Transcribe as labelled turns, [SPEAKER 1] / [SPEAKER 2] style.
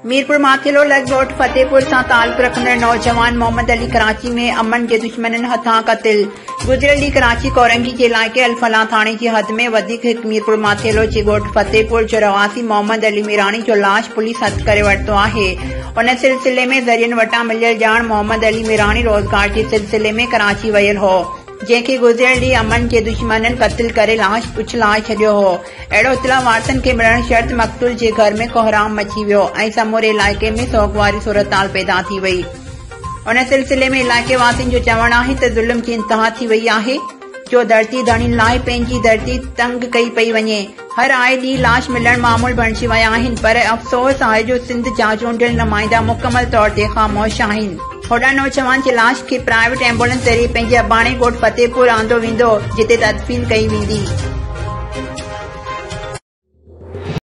[SPEAKER 1] मीरपुर माथिलो लॻ फतेहपुर सां ताल्लुक़ रखंदड़ नौजवान मोहम्मद अली कराची में अमन जे दुश्मननि हथां क़त्ल। गुज़िरियल ॾींहुं कराची कोरंगी जे इलाइक़े अल-फलाह थाणे जी हद में वधीक हिकु मीरपुर माथिलो जे ॻोठ फतेहपुर जो रवासी मोहम्मद अली मीराणी जो लाश पुलिस हथ करे वरितो आहे। उन सिलसिले में ज़रियनि वटां मिलियल ॼाण मोहम्मद अली मीराणी रोज़गार जे सिलसिले में कराची वियल हो, जंहिंखे गुज़िरियल ॾींहुं अमन जे दुश्मननि क़त्ल करे लाश उछलाए छॾियो हो। अहिड़ो इतला वारसनि खे मिलण शर्त मक़तूल जे घर में कोहराम मची वियो ऐं समूरे इलाइक़े में सोगवारी सूरताल पैदा थी वई। उन सिलसिले में इलाइक़े वासियुनि जो चवणु आहे त ज़ुल्म जी इंतिहा थी वई आहे, जो धरती धणियुनि लाइ पंहिंजी धरती तंग कई पई वञे। हर आए ॾींहुं लाश मिलण मामूल बणिजी विया आहिनि, पर अफ़सोस आहे जो सिंध जा चूंडियल नुमाइंदा मुकमल तौर ते ख़ामोश आहिनि। होॾा नौजवान जे लाश खे प्राइवेट एम्बुलेंस ज़रिए पंहिंजे अबाणे ॻोठ फतेहपुर आंदो वेंदो, जिते तदफ़ीन कई वेंदी।